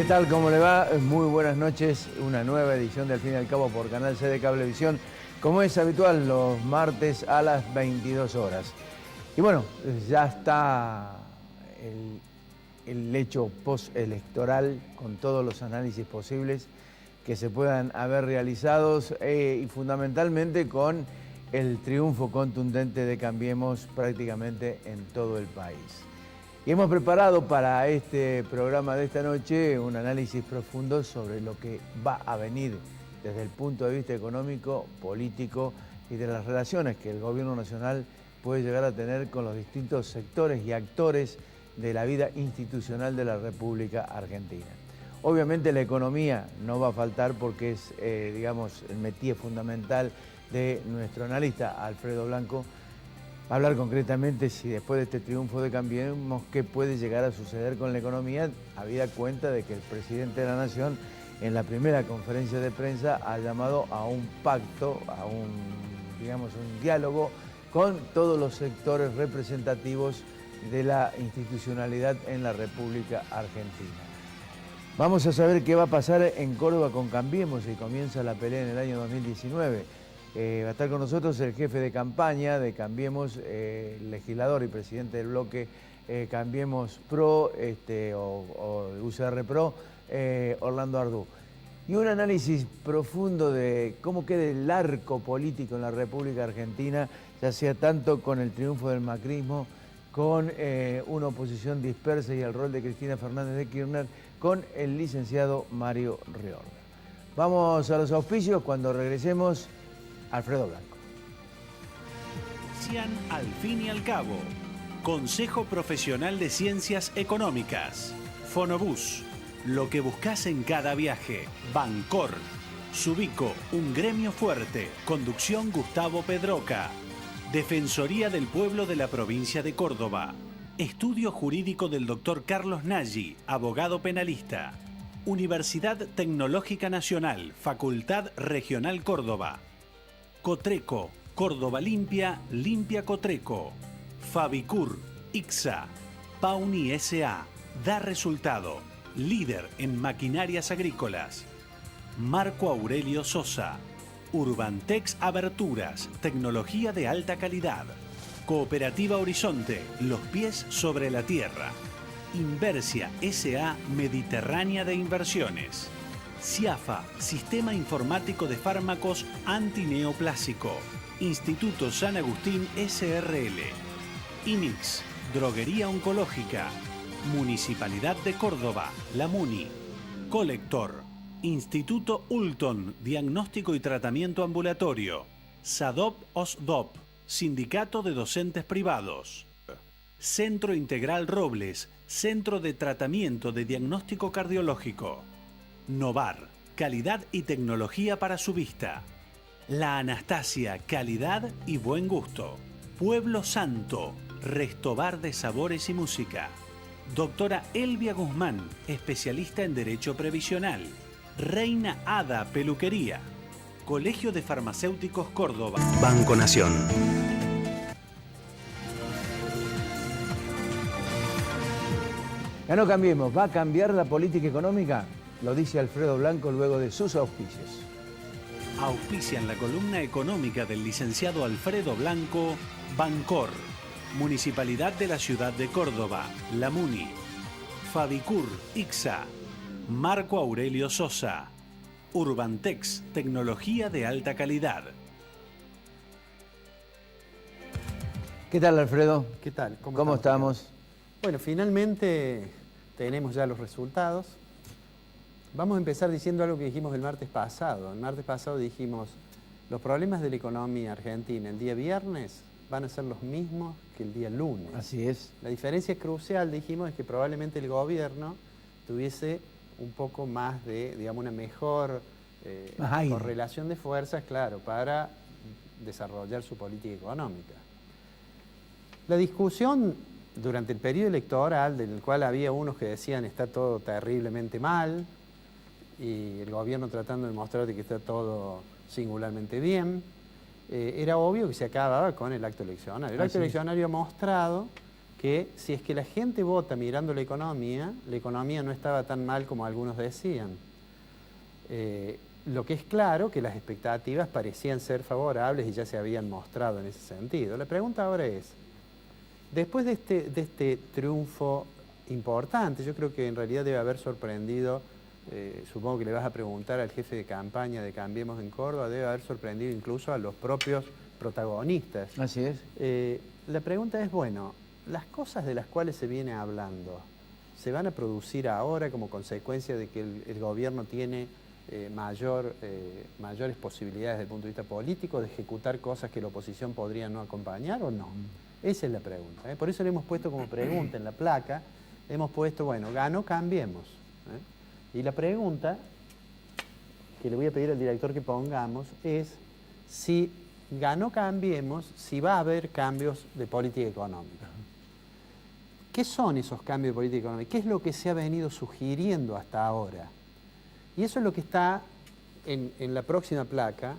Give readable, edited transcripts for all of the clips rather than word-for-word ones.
¿Qué tal? ¿Cómo le va? Muy buenas noches. Una nueva edición de Al Fin y al Cabo por Canal C de Cablevisión, como es habitual los martes a las 22 horas. Y bueno, ya está el hecho postelectoral con todos los análisis posibles que se puedan haber realizados y fundamentalmente con el triunfo contundente de Cambiemos prácticamente en todo el país. Y hemos preparado para este programa de esta noche un análisis profundo sobre lo que va a venir desde el punto de vista económico, político y de las relaciones que el gobierno nacional puede llegar a tener con los distintos sectores y actores de la vida institucional de la República Argentina. Obviamente la economía no va a faltar porque es, digamos, el métier fundamental de nuestro analista Alfredo Blanco. Hablar concretamente si después de este triunfo de Cambiemos, qué puede llegar a suceder con la economía, habida cuenta de que el presidente de la Nación en la primera conferencia de prensa ha llamado a un pacto, a un diálogo con todos los sectores representativos de la institucionalidad en la República Argentina. Vamos a saber qué va a pasar en Córdoba con Cambiemos si comienza la pelea en el año 2019. Va a estar con nosotros el jefe de campaña de Cambiemos, legislador y presidente del bloque Cambiemos Pro o UCR Pro, Orlando Ardú. Y un análisis profundo de cómo queda el arco político en la República Argentina, ya sea tanto con el triunfo del macrismo, con una oposición dispersa y el rol de Cristina Fernández de Kirchner, con el licenciado Mario Riorda. Vamos a los auspicios. Cuando regresemos, Alfredo Blanco. Al Fin y al Cabo. Consejo Profesional de Ciencias Económicas. Fonobús. Lo que buscas en cada viaje. Bancor. Subico, un gremio fuerte. Conducción Gustavo Pedroca. Defensoría del Pueblo de la Provincia de Córdoba. Estudio Jurídico del Dr. Carlos Nagy, abogado penalista. Universidad Tecnológica Nacional, Facultad Regional Córdoba. Cotreco, Córdoba Limpia, Limpia Cotreco. Fabicur, ICSA, Pauni S.A., da resultado, líder en maquinarias agrícolas. Marco Aurelio Sosa, Urbantex Aberturas, tecnología de alta calidad. Cooperativa Horizonte, los pies sobre la tierra. Inversia S.A. Mediterránea de Inversiones. CIAFA, Sistema Informático de Fármacos Antineoplásico. Instituto San Agustín S.R.L. IMIX, Droguería Oncológica. Municipalidad de Córdoba, La Muni. Colector, Instituto Ulton, Diagnóstico y Tratamiento Ambulatorio. SADOP OSDOP, Sindicato de Docentes Privados. Centro Integral Robles, Centro de Tratamiento de Diagnóstico Cardiológico. Novar, calidad y tecnología para su vista. La Anastasia, calidad y buen gusto. Pueblo Santo, restobar de sabores y música. Doctora Elvia Guzmán, especialista en Derecho Previsional. Reina Ada Peluquería. Colegio de Farmacéuticos Córdoba. Banco Nación. Ya no Cambiemos, ¿va a cambiar la política económica? Lo dice Alfredo Blanco luego de sus auspicios. Auspician la columna económica del licenciado Alfredo Blanco, Bancor, Municipalidad de la Ciudad de Córdoba, La Muni, Fabicur, ICSA, Marco Aurelio Sosa, Urbantex, tecnología de alta calidad. ¿Qué tal, Alfredo? ¿Qué tal? ¿Cómo estamos? Bueno, finalmente tenemos ya los resultados. Vamos a empezar diciendo algo que dijimos el martes pasado. El martes pasado dijimos, los problemas de la economía argentina el día viernes van a ser los mismos que el día lunes. Así es. La diferencia crucial, dijimos, es que probablemente el gobierno tuviese un poco más de, digamos, una mejor correlación de fuerzas, claro, para desarrollar su política económica. La discusión durante el periodo electoral, del cual había unos que decían está todo terriblemente mal, y el gobierno tratando de mostrar que está todo singularmente bien, era obvio que se acababa con el acto eleccionario. El acto eleccionario ha mostrado que si es que la gente vota mirando la economía no estaba tan mal como algunos decían. Lo que es claro que las expectativas parecían ser favorables y ya se habían mostrado en ese sentido. La pregunta ahora es, después de este triunfo importante, yo creo que en realidad debe haber sorprendido, supongo que le vas a preguntar al jefe de campaña de Cambiemos en Córdoba, debe haber sorprendido incluso a los propios protagonistas. Así es. La pregunta es, bueno, las cosas de las cuales se viene hablando, ¿se van a producir ahora como consecuencia de que el gobierno tiene mayores posibilidades desde el punto de vista político de ejecutar cosas que la oposición podría no acompañar o no? Esa es la pregunta. Por eso le hemos puesto como pregunta en la placa, hemos puesto, bueno, ganó Cambiemos. Y la pregunta que le voy a pedir al director que pongamos es si ganó Cambiemos, si va a haber cambios de política económica. ¿Qué son esos cambios de política económica? ¿Qué es lo que se ha venido sugiriendo hasta ahora? Y eso es lo que está en la próxima placa.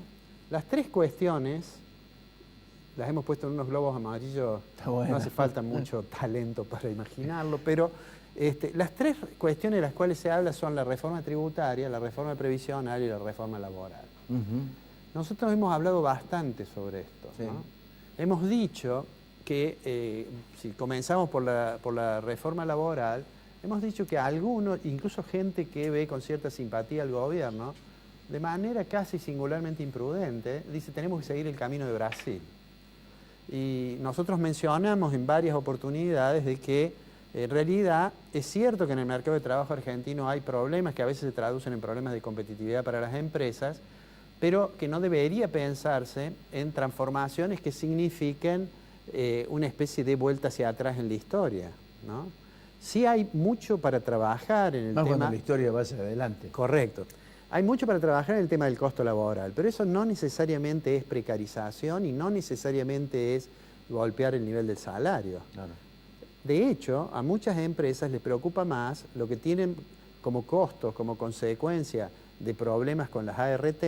Las tres cuestiones, las hemos puesto en unos globos amarillos, bueno. No hace falta mucho talento para imaginarlo, pero las tres cuestiones de las cuales se habla son la reforma tributaria, la reforma previsional y la reforma laboral. Nosotros hemos hablado bastante sobre esto, sí. ¿No? Hemos dicho que, si comenzamos por la reforma laboral, hemos dicho que algunos, incluso gente que ve con cierta simpatía al gobierno, de manera casi singularmente imprudente, dice tenemos que seguir el camino de Brasil. Y nosotros mencionamos en varias oportunidades de que en realidad es cierto que en el mercado de trabajo argentino hay problemas que a veces se traducen en problemas de competitividad para las empresas, pero que no debería pensarse en transformaciones que signifiquen una especie de vuelta hacia atrás en la historia, ¿no? Sí hay mucho para trabajar en el tema... cuando la historia va hacia adelante. Correcto. Hay mucho para trabajar en el tema del costo laboral, pero eso no necesariamente es precarización y no necesariamente es golpear el nivel del salario. Claro. De hecho, a muchas empresas les preocupa más lo que tienen como costos, como consecuencia de problemas con las ART,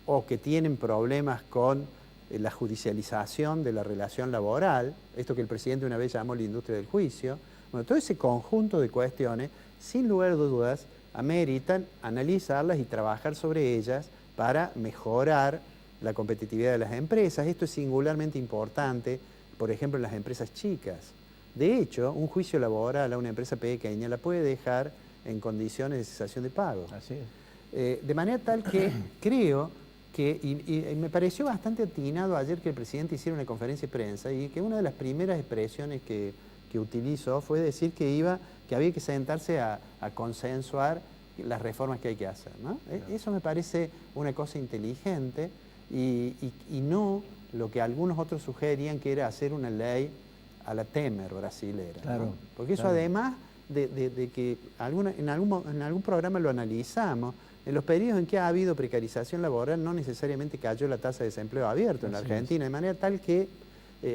o que tienen problemas con la judicialización de la relación laboral, esto que el presidente una vez llamó la industria del juicio. Bueno, todo ese conjunto de cuestiones, sin lugar a dudas, ameritan analizarlas y trabajar sobre ellas para mejorar la competitividad de las empresas. Esto es singularmente importante, por ejemplo, en las empresas chicas. De hecho, un juicio laboral a una empresa pequeña la puede dejar en condiciones de cesación de pago. Así es. De manera tal que creo que, y me pareció bastante atinado ayer que el presidente hiciera una conferencia de prensa y que una de las primeras expresiones que utilizó fue decir que había que sentarse a consensuar las reformas que hay que hacer, ¿no? Claro. Eso me parece una cosa inteligente y no lo que algunos otros sugerían, que era hacer una ley a la Temer brasilera. Claro, ¿no? Porque eso, claro, además de que en algún programa lo analizamos, en los periodos en que ha habido precarización laboral no necesariamente cayó la tasa de desempleo abierto en la Argentina, de manera tal que,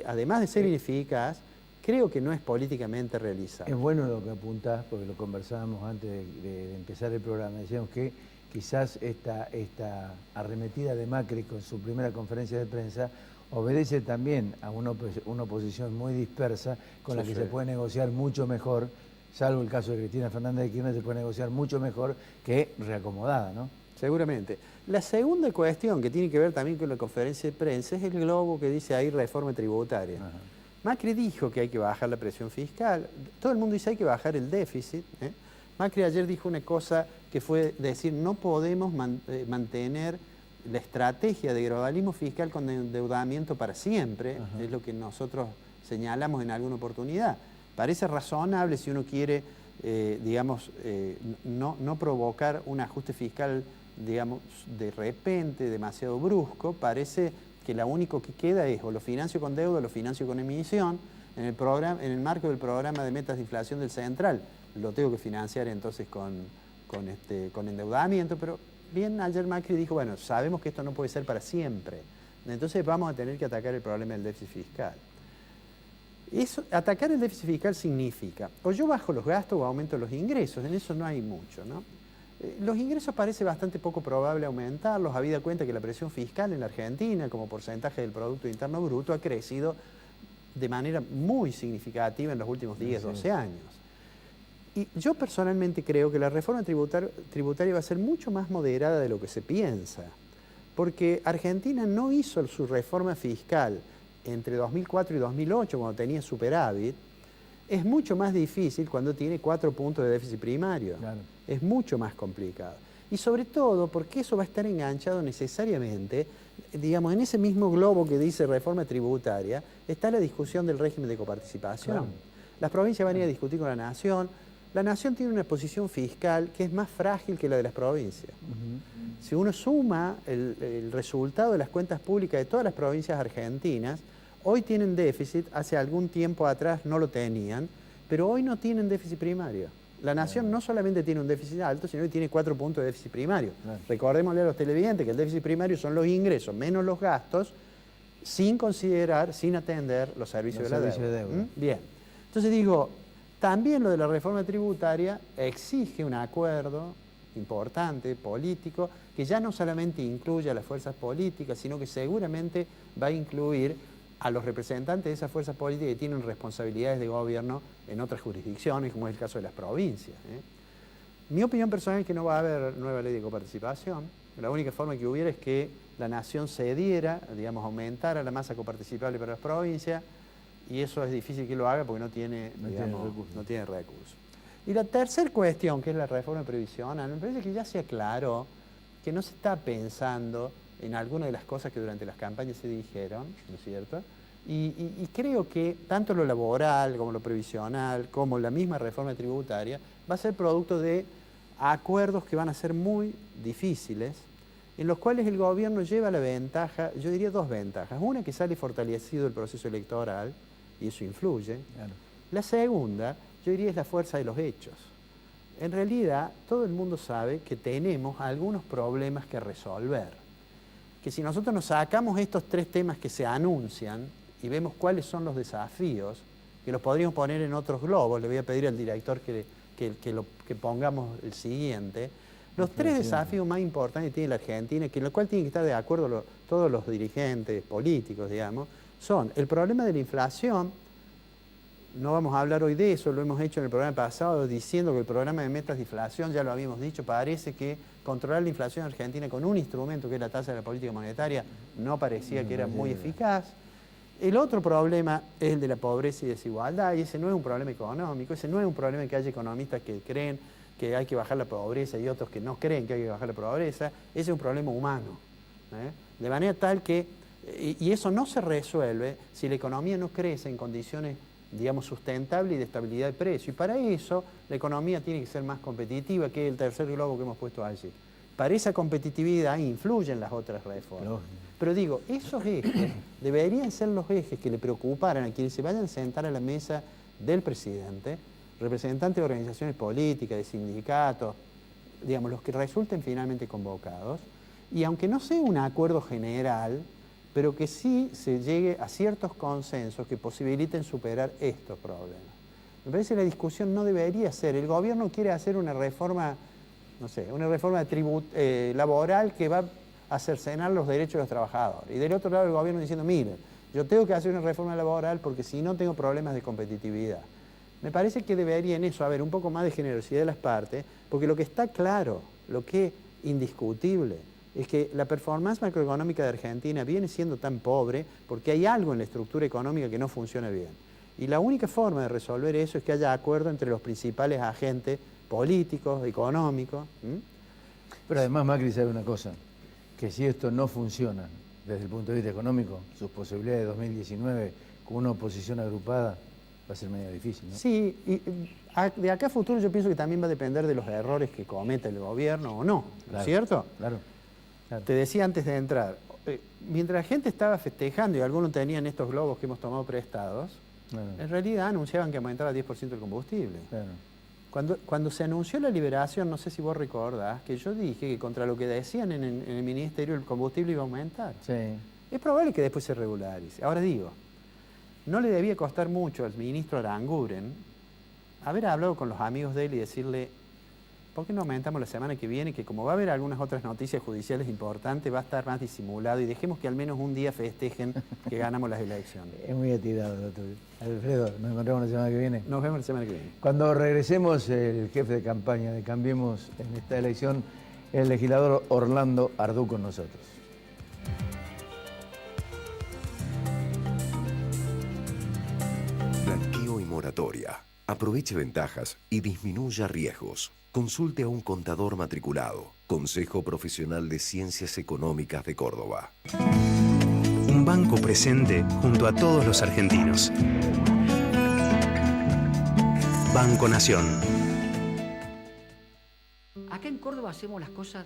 además de ser ineficaz, creo que no es políticamente realizable. Es bueno lo que apuntás, porque lo conversábamos antes de empezar el programa. Decíamos que quizás esta arremetida de Macri con su primera conferencia de prensa obedece también a una oposición muy dispersa con la que se puede negociar mucho mejor, salvo el caso de Cristina Fernández de Kirchner, se puede negociar mucho mejor que reacomodada, ¿no? Seguramente. La segunda cuestión que tiene que ver también con la conferencia de prensa es el globo que dice ahí reforma tributaria. Ajá. Macri dijo que hay que bajar la presión fiscal, todo el mundo dice hay que bajar el déficit. Macri ayer dijo una cosa que fue decir no podemos mantener la estrategia de gradualismo fiscal con endeudamiento para siempre. Ajá. Es lo que nosotros señalamos en alguna oportunidad. Parece razonable si uno quiere, no provocar un ajuste fiscal, digamos, de repente, demasiado brusco. Parece que lo único que queda es o lo financio con deuda o lo financio con emisión. En el marco del programa de metas de inflación del Central, lo tengo que financiar entonces con endeudamiento, pero bien, ayer Macri dijo, bueno, sabemos que esto no puede ser para siempre, entonces vamos a tener que atacar el problema del déficit fiscal. Atacar el déficit fiscal significa, o yo bajo los gastos o aumento los ingresos, en eso no hay mucho, ¿no? Los ingresos parece bastante poco probable aumentarlos, habida cuenta que la presión fiscal en la Argentina, como porcentaje del Producto Interno Bruto, ha crecido de manera muy significativa en los últimos 10, 12 años. Y yo personalmente creo que la reforma tributaria va a ser mucho más moderada de lo que se piensa, porque Argentina no hizo su reforma fiscal entre 2004 y 2008, cuando tenía superávit. Es mucho más difícil cuando tiene 4 puntos de déficit primario. Claro. Es mucho más complicado. Y sobre todo porque eso va a estar enganchado necesariamente, digamos, en ese mismo globo que dice reforma tributaria, está la discusión del régimen de coparticipación. Claro. Las provincias van a ir a discutir con la Nación. La Nación tiene una posición fiscal que es más frágil que la de las provincias. Si uno suma el resultado de las cuentas públicas de todas las provincias argentinas, hoy tienen déficit, hace algún tiempo atrás no lo tenían, pero hoy no tienen déficit primario. La Nación no solamente tiene un déficit alto, sino que tiene 4 puntos de déficit primario. Recordémosle a los televidentes que el déficit primario son los ingresos menos los gastos, sin considerar, sin atender los servicios de la deuda. Bien. Entonces digo, también lo de la reforma tributaria exige un acuerdo importante, político, que ya no solamente incluye a las fuerzas políticas, sino que seguramente va a incluir a los representantes de esas fuerzas políticas que tienen responsabilidades de gobierno en otras jurisdicciones, como es el caso de las provincias. Mi opinión personal es que no va a haber nueva ley de coparticipación. La única forma que hubiera es que la Nación cediera, digamos, aumentara la masa coparticipable para las provincias, y eso es difícil que lo haga porque no tiene recursos. Y la tercera cuestión, que es la reforma previsional, me parece que ya se aclaró que no se está pensando en algunas de las cosas que durante las campañas se dijeron, ¿no es cierto? Y creo que tanto lo laboral como lo previsional, como la misma reforma tributaria, va a ser producto de acuerdos que van a ser muy difíciles, en los cuales el gobierno lleva la ventaja, yo diría 2 ventajas. Una, que sale fortalecido el proceso electoral, y eso influye. Claro. La segunda, yo diría, es la fuerza de los hechos. En realidad, todo el mundo sabe que tenemos algunos problemas que resolver. Que si nosotros nos sacamos estos 3 temas que se anuncian y vemos cuáles son los desafíos, que los podríamos poner en otros globos, le voy a pedir al director que pongamos el siguiente, los 3 desafíos más importantes que tiene la Argentina, que en lo cual tienen que estar de acuerdo todos los dirigentes políticos, digamos, son el problema de la inflación. No vamos a hablar hoy de eso, lo hemos hecho en el programa pasado diciendo que el programa de metas de inflación, ya lo habíamos dicho, parece que controlar la inflación argentina con un instrumento que es la tasa de la política monetaria no parecía que era muy eficaz. El otro problema es el de la pobreza y desigualdad, y ese no es un problema económico, ese no es un problema que haya economistas que creen que hay que bajar la pobreza y otros que no creen que hay que bajar la pobreza, ese es un problema humano. De manera tal que, y eso no se resuelve si la economía no crece en condiciones, digamos, sustentables y de estabilidad de precio. Y para eso la economía tiene que ser más competitiva, que es el tercer globo que hemos puesto allí. Para esa competitividad influyen las otras reformas. Pero digo, esos ejes deberían ser los ejes que le preocuparan a quienes se vayan a sentar a la mesa del presidente, representantes de organizaciones políticas, de sindicatos, digamos, los que resulten finalmente convocados, y aunque no sea un acuerdo general, pero que sí se llegue a ciertos consensos que posibiliten superar estos problemas. Me parece que la discusión no debería ser, el gobierno quiere hacer una reforma, no sé, una reforma laboral que va a cercenar los derechos de los trabajadores. Y del otro lado el gobierno diciendo, miren, yo tengo que hacer una reforma laboral porque si no tengo problemas de competitividad. Me parece que debería en eso haber un poco más de generosidad de las partes, porque lo que está claro, lo que es indiscutible, es que la performance macroeconómica de Argentina viene siendo tan pobre porque hay algo en la estructura económica que no funciona bien. Y la única forma de resolver eso es que haya acuerdo entre los principales agentes políticos, económicos. Pero además Macri sabe una cosa, que si esto no funciona desde el punto de vista económico, sus posibilidades de 2019 con una oposición agrupada va a ser medio difícil, ¿no? Sí, y de acá a futuro yo pienso que también va a depender de los errores que cometa el gobierno o no, ¿no es cierto? Claro. Te decía antes de entrar, mientras la gente estaba festejando y algunos tenían estos globos que hemos tomado prestados, en realidad anunciaban que aumentaba 10% el combustible. Cuando se anunció la liberación, no sé si vos recordás, que yo dije que contra lo que decían en el ministerio el combustible iba a aumentar. Sí. Es probable que después se regularice. Ahora digo, no le debía costar mucho al ministro Aranguren haber hablado con los amigos de él y decirle, ¿por qué no aumentamos la semana que viene? Que como va a haber algunas otras noticias judiciales importantes, va a estar más disimulado y dejemos que al menos un día festejen que ganamos las elecciones. Es muy atirado lo tuyo. Alfredo, nos encontramos la semana que viene. Nos vemos la semana que viene. Cuando regresemos, el jefe de campaña de Cambiemos en esta elección, el legislador Orlando Ardú con nosotros. Blanqueo y moratoria. Aproveche ventajas y disminuya riesgos. Consulte a un contador matriculado. Consejo Profesional de Ciencias Económicas de Córdoba. Un banco presente junto a todos los argentinos. Banco Nación. Acá en Córdoba hacemos las cosas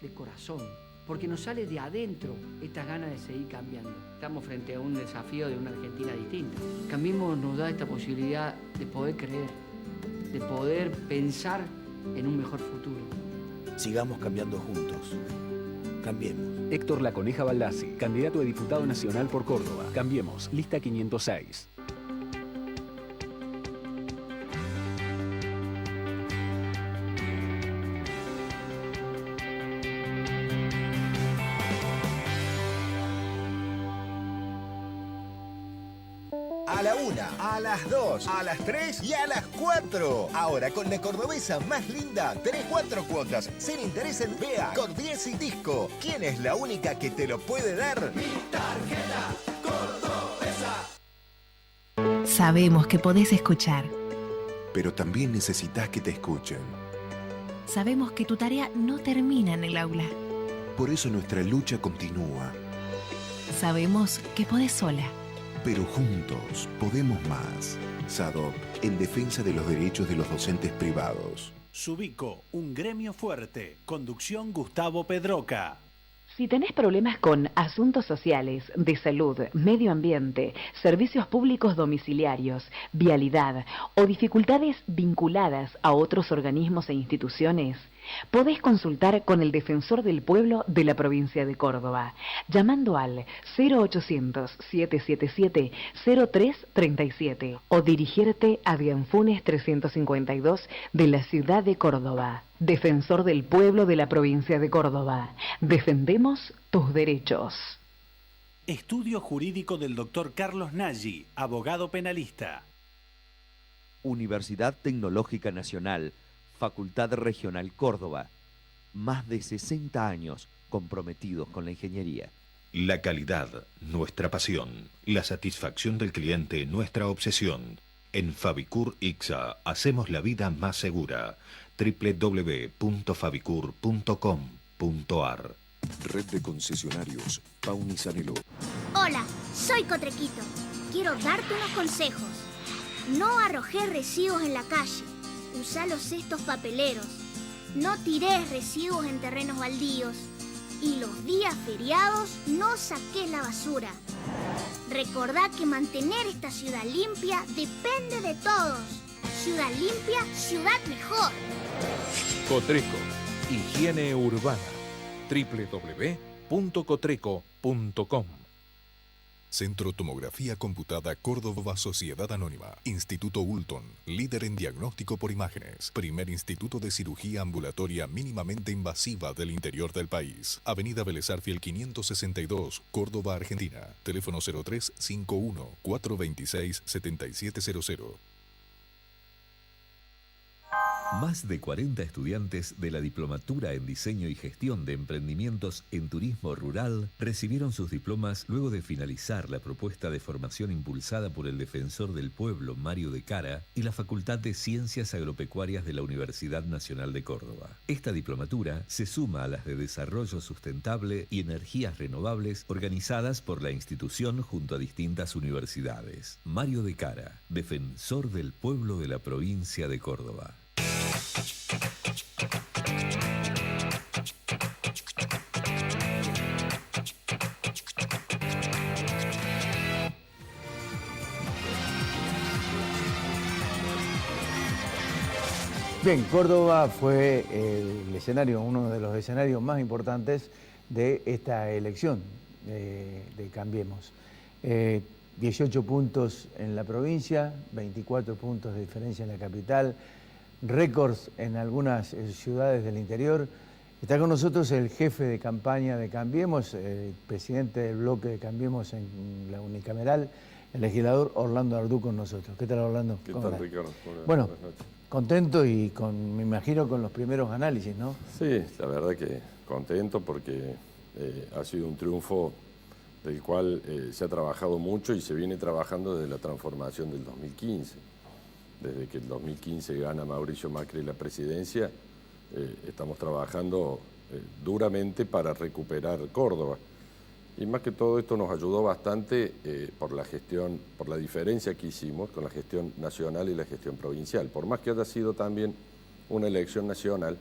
de corazón, porque nos sale de adentro estas ganas de seguir cambiando. Estamos frente a un desafío de una Argentina distinta. Cambiemos nos da esta posibilidad de poder creer, de poder pensar en un mejor futuro. Sigamos cambiando juntos. Cambiemos. Héctor La Coneja Baldassi, candidato a diputado nacional por Córdoba. Cambiemos, lista 506. A la 1, a las 2, a las 3 y a las 4. Ahora con la cordobesa más linda, tenés 4 cuotas, sin interés en BEA, Cordies y Disco. ¿Quién es la única que te lo puede dar? Mi tarjeta cordobesa. Sabemos que podés escuchar. Pero también necesitas que te escuchen. Sabemos que tu tarea no termina en el aula. Por eso nuestra lucha continúa. Sabemos que podés sola. Pero juntos podemos más. SADOP, en defensa de los derechos de los docentes privados. Subico, un gremio fuerte. Conducción Gustavo Pedroca. Si tenés problemas con asuntos sociales, de salud, medio ambiente, servicios públicos domiciliarios, vialidad o dificultades vinculadas a otros organismos e instituciones, podés consultar con el Defensor del Pueblo de la provincia de Córdoba, llamando al 0800-777-0337 o dirigirte a Dianfunes 352 de la ciudad de Córdoba. Defensor del Pueblo de la provincia de Córdoba. Defendemos tus derechos. Estudio jurídico del doctor Carlos Nagy, abogado penalista. Universidad Tecnológica Nacional, Facultad Regional Córdoba. Más de 60 años comprometidos con la ingeniería. La calidad, nuestra pasión. La satisfacción del cliente, nuestra obsesión. En Fabicur ICSA hacemos la vida más segura. www.fabicur.com.ar. Red de concesionarios Pauni Sanelo. Hola, soy Cotrequito. Quiero darte unos consejos. No arrojes residuos en la calle. Usa los cestos papeleros. No tires residuos en terrenos baldíos. Y los días feriados no saques la basura. Recordá que mantener esta ciudad limpia depende de todos. Ciudad limpia, ciudad mejor. Cotreco, higiene urbana. www.cotreco.com. Centro Tomografía Computada Córdoba Sociedad Anónima. Instituto Ulton, líder en diagnóstico por imágenes. Primer instituto de cirugía ambulatoria mínimamente invasiva del interior del país. Avenida Vélez Arfiel 562, Córdoba, Argentina. Teléfono 0351-426-7700. Más de 40 estudiantes de la Diplomatura en Diseño y Gestión de Emprendimientos en Turismo Rural recibieron sus diplomas luego de finalizar la propuesta de formación impulsada por el Defensor del Pueblo, Mario de Cara, y la Facultad de Ciencias Agropecuarias de la Universidad Nacional de Córdoba. Esta diplomatura se suma a las de Desarrollo Sustentable y Energías Renovables organizadas por la institución junto a distintas universidades. Mario de Cara, Defensor del Pueblo de la provincia de Córdoba. Bien, Córdoba fue el escenario, uno de los escenarios más importantes de esta elección de Cambiemos. 18 puntos en la provincia, 24 puntos de diferencia en la capital, récords en algunas ciudades del interior. Está con nosotros el jefe de campaña de Cambiemos, el presidente del bloque de Cambiemos en la unicameral, el legislador Orlando Ardú con nosotros. ¿Qué tal, Orlando? ¿Qué tal, Ricardo? Bueno, contento y me imagino con los primeros análisis, ¿no? Sí, la verdad que contento porque ha sido un triunfo del cual se ha trabajado mucho y se viene trabajando desde la transformación del 2015. Desde que el 2015 gana Mauricio Macri la presidencia, estamos trabajando duramente para recuperar Córdoba. Y más que todo esto nos ayudó bastante por la gestión, por la diferencia que hicimos con la gestión nacional y la gestión provincial. Por más que haya sido también una elección nacional,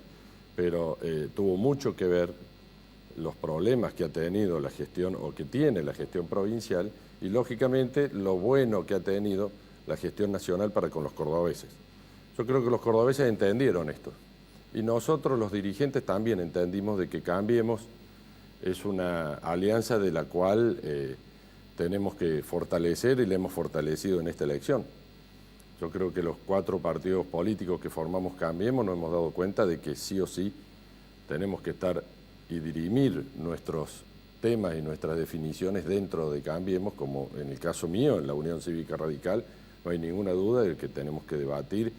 pero tuvo mucho que ver los problemas que ha tenido la gestión o que tiene la gestión provincial y lógicamente lo bueno que ha tenido la gestión nacional para con los cordobeses. Yo creo que los cordobeses entendieron esto y nosotros los dirigentes también entendimos de que Cambiemos es una alianza de la cual tenemos que fortalecer y la hemos fortalecido en esta elección. Yo creo que los 4 partidos políticos que formamos Cambiemos nos hemos dado cuenta de que sí o sí tenemos que estar y dirimir nuestros temas y nuestras definiciones dentro de Cambiemos, como en el caso mío, en la Unión Cívica Radical, no hay ninguna duda de que tenemos que debatir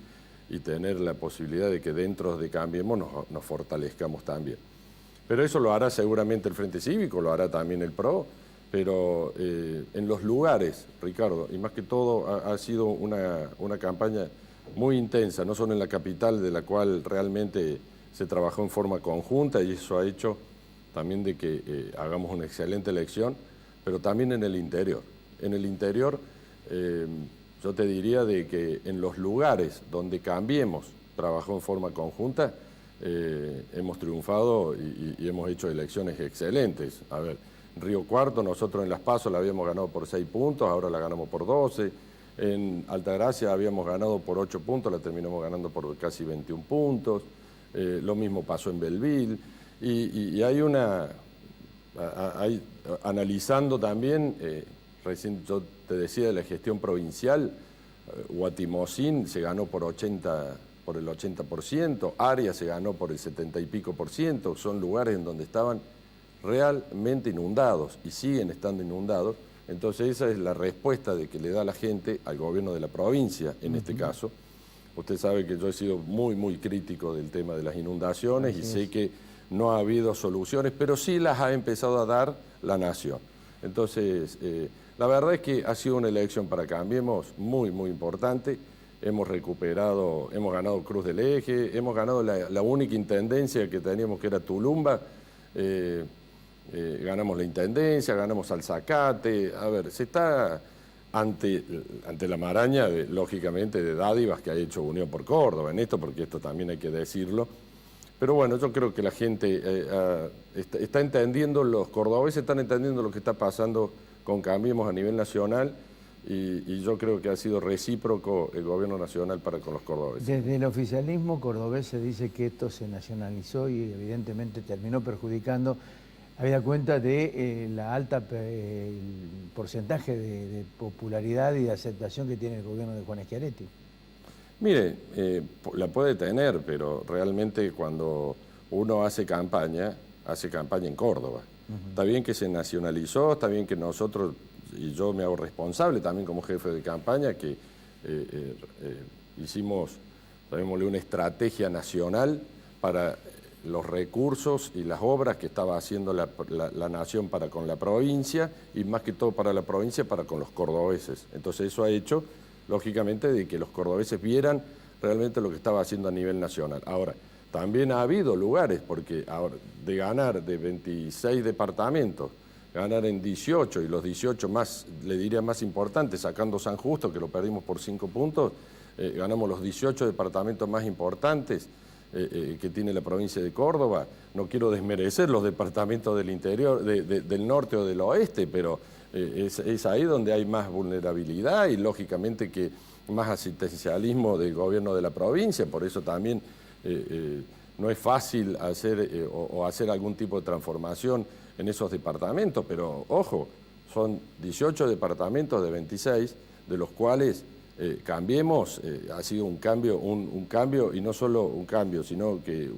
y tener la posibilidad de que dentro de Cambiemos nos fortalezcamos también. Pero eso lo hará seguramente el Frente Cívico, lo hará también el PRO, pero en los lugares, Ricardo, y más que todo ha sido una campaña muy intensa, no solo en la capital, de la cual realmente se trabajó en forma conjunta y eso ha hecho también de que hagamos una excelente elección, pero también en el interior. En el interior, yo te diría de que en los lugares donde Cambiemos trabajó en forma conjunta, hemos triunfado y hemos hecho elecciones excelentes. A ver, Río Cuarto, nosotros en Las Pasos la habíamos ganado por 6 puntos, ahora la ganamos por 12. En Altagracia habíamos ganado por 8 puntos, la terminamos ganando por casi 21 puntos. Lo mismo pasó en Belville. Y hay analizando también, recién yo te decía de la gestión provincial, Guatimozín se ganó por el 80%, Arias se ganó por el 70 y pico por ciento, son lugares en donde estaban realmente inundados y siguen estando inundados. Entonces esa es la respuesta de que le da la gente al gobierno de la provincia, en este caso. Usted sabe que yo he sido muy, muy crítico del tema de las inundaciones y sé que no ha habido soluciones, pero sí las ha empezado a dar la nación. Entonces, la verdad es que ha sido una elección para Cambiemos muy, muy importante. Hemos recuperado, hemos ganado Cruz del Eje, hemos ganado la única intendencia que teníamos, que era Tulumba. Ganamos la intendencia, ganamos Alzacate. A ver, se está ante la maraña, lógicamente, de dádivas que ha hecho Unión por Córdoba en esto, porque esto también hay que decirlo. Pero bueno, yo creo que la gente está entendiendo, los cordobeses están entendiendo lo que está pasando con Cambiemos a nivel nacional y yo creo que ha sido recíproco el gobierno nacional para con los cordobeses. Desde el oficialismo cordobés se dice que esto se nacionalizó y evidentemente terminó perjudicando, habida cuenta de la alta porcentaje de popularidad y de aceptación que tiene el gobierno de Juan Schiaretti. Mire, la puede tener, pero realmente cuando uno hace campaña en Córdoba. Está bien que se nacionalizó, está bien que nosotros, y yo me hago responsable también como jefe de campaña, que hicimos, llamémosle, una estrategia nacional para los recursos y las obras que estaba haciendo la nación para con la provincia, y más que todo para la provincia, para con los cordobeses. Entonces eso ha hecho, lógicamente, de que los cordobeses vieran realmente lo que estaba haciendo a nivel nacional. Ahora, también ha habido lugares, porque ahora, de ganar de 26 departamentos, ganar en 18, y los 18 más, le diría más importantes, sacando San Justo, que lo perdimos por 5 puntos, ganamos los 18 departamentos más importantes que tiene la provincia de Córdoba. No quiero desmerecer los departamentos del interior, del norte o del oeste, pero es ahí donde hay más vulnerabilidad y lógicamente que más asistencialismo del gobierno de la provincia. Por eso también no es fácil hacer hacer algún tipo de transformación en esos departamentos, pero ojo, son 18 departamentos de 26, de los cuales Cambiemos ha sido un cambio, y no solo un cambio, sino que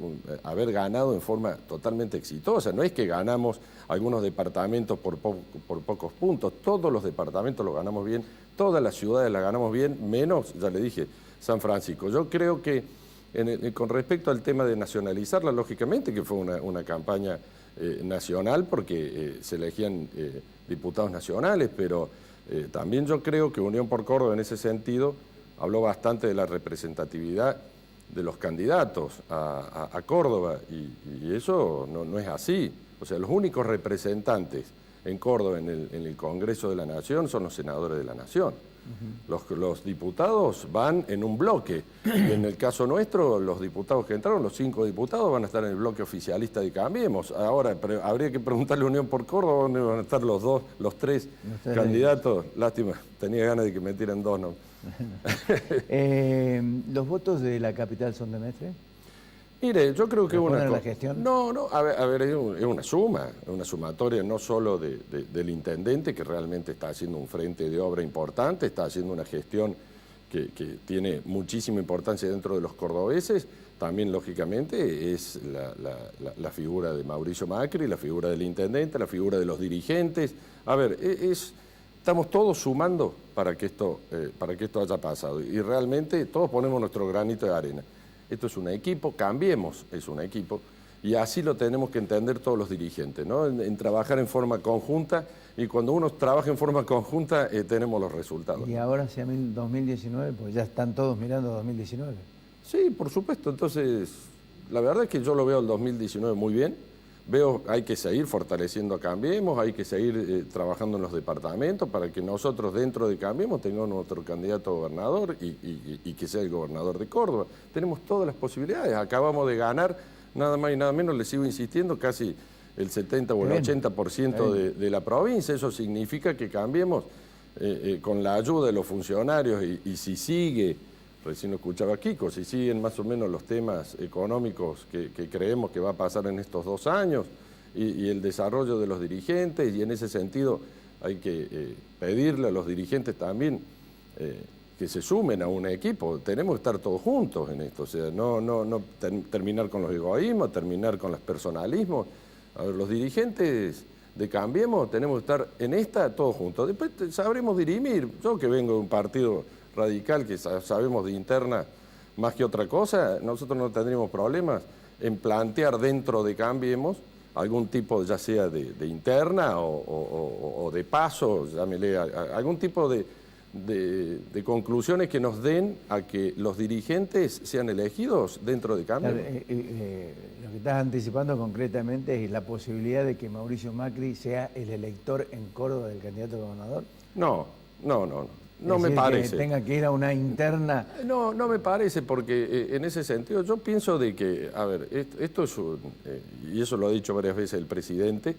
haber ganado en forma totalmente exitosa. No es que ganamos algunos departamentos por pocos puntos, todos los departamentos los ganamos bien, todas las ciudades las ganamos bien, menos, ya le dije, San Francisco. Yo creo que con respecto al tema de nacionalizarla, lógicamente que fue una campaña nacional porque se elegían diputados nacionales, pero también yo creo que Unión por Córdoba en ese sentido habló bastante de la representatividad de los candidatos a Córdoba y eso no es así. O sea, los únicos representantes en Córdoba en el Congreso de la Nación son los senadores de la Nación. Los diputados van en un bloque. En el caso nuestro, los diputados que entraron, los 5 diputados, van a estar en el bloque oficialista de Cambiemos. Ahora, habría que preguntarle a Unión por Córdoba dónde van a estar los 3 candidatos. Lástima, tenía ganas de que metieran 2, ¿no? ¿Los votos de la capital son de Mestre? Mire, yo creo que la gestión? No, a ver, es una sumatoria no solo del intendente, que realmente está haciendo un frente de obra importante, está haciendo una gestión que tiene muchísima importancia dentro de los cordobeses, también lógicamente es la figura de Mauricio Macri, la figura del intendente, la figura de los dirigentes. A ver, estamos todos sumando para que esto haya pasado y realmente todos ponemos nuestro granito de arena. Esto es un equipo, Cambiemos es un equipo, y así lo tenemos que entender todos los dirigentes, ¿no? En trabajar en forma conjunta, y cuando uno trabaja en forma conjunta tenemos los resultados. Y ahora hacia 2019, pues ya están todos mirando 2019. Sí, por supuesto, entonces la verdad es que yo lo veo el 2019 muy bien, hay que seguir fortaleciendo a Cambiemos, hay que seguir trabajando en los departamentos para que nosotros dentro de Cambiemos tengamos nuestro candidato a gobernador y que sea el gobernador de Córdoba. Tenemos todas las posibilidades, acabamos de ganar, nada más y nada menos, le sigo insistiendo, casi el 70 o el 80% de la provincia. Eso significa que Cambiemos con la ayuda de los funcionarios y si sigue, recién lo escuchaba Kiko, si siguen más o menos los temas económicos que creemos que va a pasar en estos 2 años y el desarrollo de los dirigentes, y en ese sentido hay que pedirle a los dirigentes también que se sumen a un equipo. Tenemos que estar todos juntos en esto, o sea, no terminar con los egoísmos, terminar con los personalismos. A ver, los dirigentes de Cambiemos tenemos que estar en esta todos juntos. Después sabremos dirimir. Yo que vengo de un partido radical, que sabemos de interna más que otra cosa, nosotros no tendríamos problemas en plantear dentro de Cambiemos algún tipo, ya sea de interna o de paso, llámele, algún tipo de conclusiones que nos den a que los dirigentes sean elegidos dentro de Cambiemos. Lo que estás anticipando concretamente es la posibilidad de que Mauricio Macri sea el elector en Córdoba del candidato a gobernador. No me parece. Que tenga que ir a una interna. No me parece, porque en ese sentido yo pienso de que, a ver, esto es y eso lo ha dicho varias veces el presidente,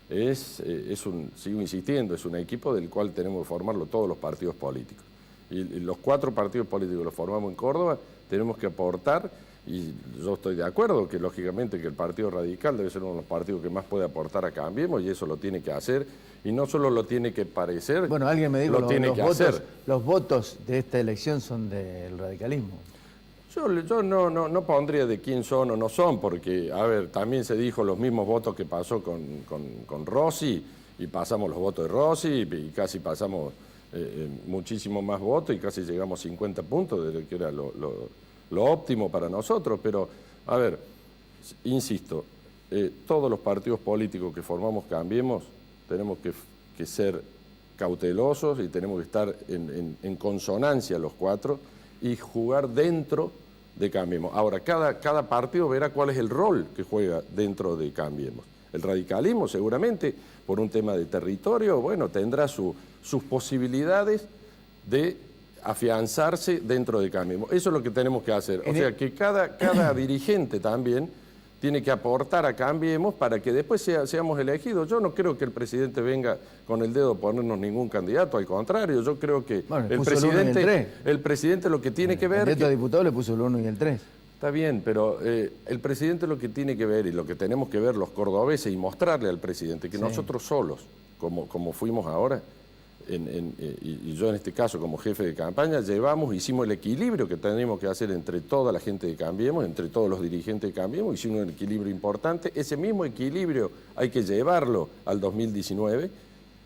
sigo insistiendo, es un equipo del cual tenemos que formarlo todos los partidos políticos. Y los 4 partidos políticos que los formamos en Córdoba tenemos que aportar, y yo estoy de acuerdo que lógicamente que el Partido Radical debe ser uno de los partidos que más puede aportar a Cambiemos, y eso lo tiene que hacer, y no solo lo tiene que parecer, bueno, alguien me dijo, lo tiene que hacer. Los votos de esta elección son del radicalismo. Yo no pondría de quién son o no son, porque, a ver, también se dijo los mismos votos que pasó con Rossi, y pasamos los votos de Rossi, y casi pasamos muchísimo más votos, y casi llegamos a 50 puntos, de que era lo óptimo para nosotros. Pero, a ver, insisto, todos los partidos políticos que formamos Cambiemos tenemos que ser cautelosos y tenemos que estar en consonancia los 4 y jugar dentro de Cambiemos. Ahora, cada partido verá cuál es el rol que juega dentro de Cambiemos. El radicalismo seguramente, por un tema de territorio, bueno, tendrá sus posibilidades de afianzarse dentro de Cambiemos. Eso es lo que tenemos que hacer. O sea, que cada dirigente también tiene que aportar a Cambiemos para que después seamos elegidos. Yo no creo que el presidente venga con el dedo a ponernos ningún candidato, al contrario, yo creo que el presidente lo que tiene que ver... El candidato a diputado le puso el 1 y el 3. Está bien, pero el presidente lo que tiene que ver y lo que tenemos que ver los cordobeses y mostrarle al presidente que nosotros solos, como fuimos ahora, y yo en este caso como jefe de campaña, hicimos el equilibrio que tenemos que hacer entre toda la gente de Cambiemos, entre todos los dirigentes de Cambiemos, hicimos un equilibrio importante. Ese mismo equilibrio hay que llevarlo al 2019.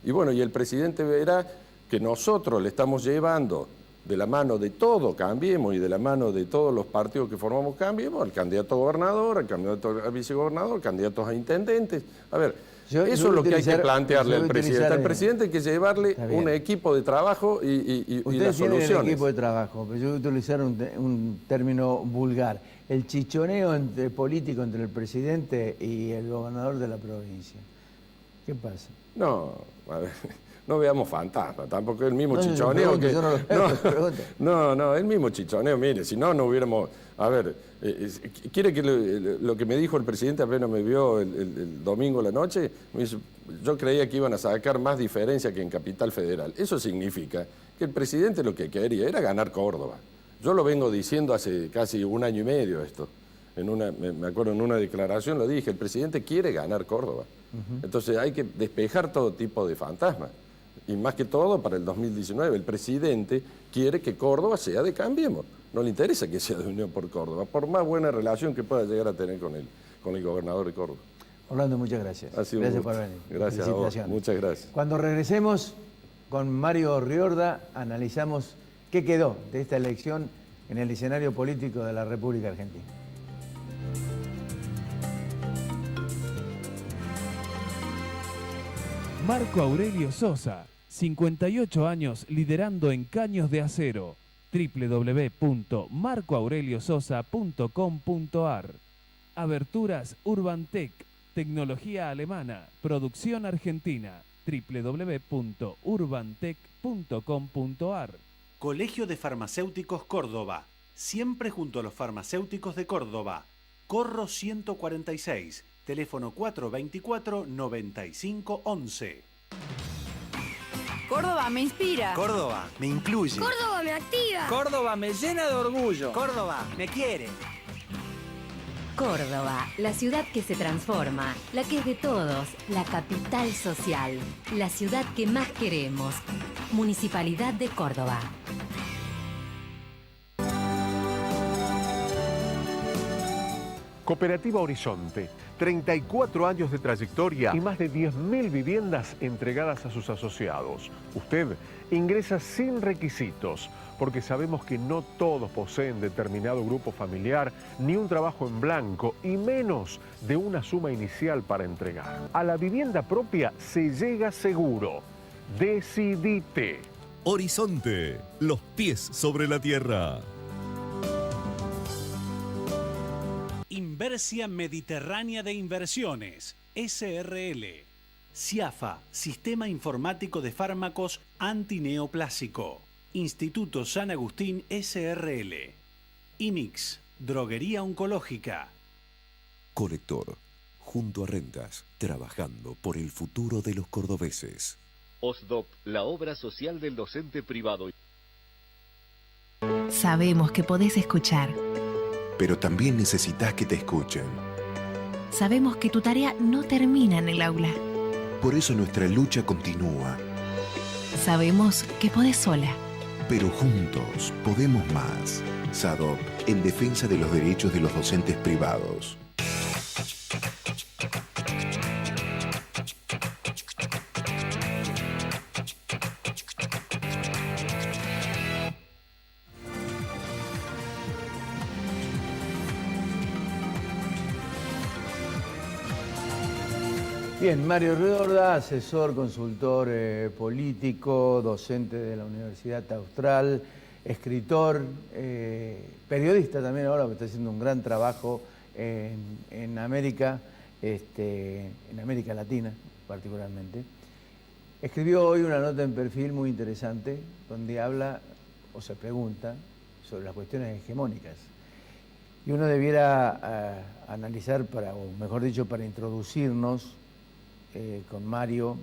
Y bueno, y el presidente verá que nosotros le estamos llevando de la mano de todo Cambiemos y de la mano de todos los partidos que formamos Cambiemos, al candidato a gobernador, al candidato a vicegobernador, candidatos a intendentes. A ver, eso es lo que hay que plantearle al presidente. Al presidente hay que llevarle un equipo de trabajo y las soluciones. El equipo de trabajo, pero yo voy a utilizar un término vulgar. El chichoneo político entre el presidente y el gobernador de la provincia. ¿Qué pasa? No, a ver, no veamos fantasmas, tampoco el mismo chichoneo. El mismo chichoneo, mire, si no hubiéramos... A ver, ¿quiere que lo que me dijo el presidente apenas me vio el domingo a la noche? Me dice, yo creía que iban a sacar más diferencia que en Capital Federal. Eso significa que el presidente lo que quería era ganar Córdoba. Yo lo vengo diciendo hace casi 1 año y medio esto. Me acuerdo en una declaración lo dije, el presidente quiere ganar Córdoba. Entonces hay que despejar todo tipo de fantasmas. Y más que todo para el 2019, el presidente quiere que Córdoba sea de Cambiemos. No le interesa que sea de Unión por Córdoba, por más buena relación que pueda llegar a tener con el gobernador de Córdoba. Orlando, muchas gracias. Gracias por venir. Gracias a vos. Muchas gracias. Cuando regresemos con Mario Riorda, analizamos qué quedó de esta elección en el escenario político de la República Argentina. Marco Aurelio Sosa, 58 años liderando en caños de acero. www.marcoaureliososa.com.ar. Aberturas Urbantec, tecnología alemana, producción argentina. www.urbantec.com.ar. Colegio de Farmacéuticos Córdoba, siempre junto a los farmacéuticos de Córdoba. Corro 146, teléfono 424-9511. Córdoba me inspira. Córdoba me incluye. Córdoba me activa. Córdoba me llena de orgullo. Córdoba me quiere. Córdoba, la ciudad que se transforma, la que es de todos, la capital social, la ciudad que más queremos. Municipalidad de Córdoba. Cooperativa Horizonte, 34 años de trayectoria y más de 10.000 viviendas entregadas a sus asociados. Usted ingresa sin requisitos, porque sabemos que no todos poseen determinado grupo familiar, ni un trabajo en blanco, y menos de una suma inicial para entregar. A la vivienda propia se llega seguro. Decidite. Horizonte, los pies sobre la tierra. Inversia Mediterránea de Inversiones, SRL. CIAFA, Sistema Informático de Fármacos Antineoplásico. Instituto San Agustín, SRL. IMIX, Droguería Oncológica. Colector, junto a Rentas, trabajando por el futuro de los cordobeses. OSDOP, la obra social del docente privado. Sabemos que podés escuchar. Pero también necesitas que te escuchen. Sabemos que tu tarea no termina en el aula. Por eso nuestra lucha continúa. Sabemos que podés sola. Pero juntos podemos más. SADOP, en defensa de los derechos de los docentes privados. Bien, Mario Riorda, asesor, consultor político, docente de la Universidad Austral, escritor, periodista también ahora, que está haciendo un gran trabajo en América, en América Latina particularmente. Escribió hoy una nota en Perfil muy interesante, donde habla o se pregunta sobre las cuestiones hegemónicas. Y uno debiera analizar, o mejor dicho, para introducirnos con Mario,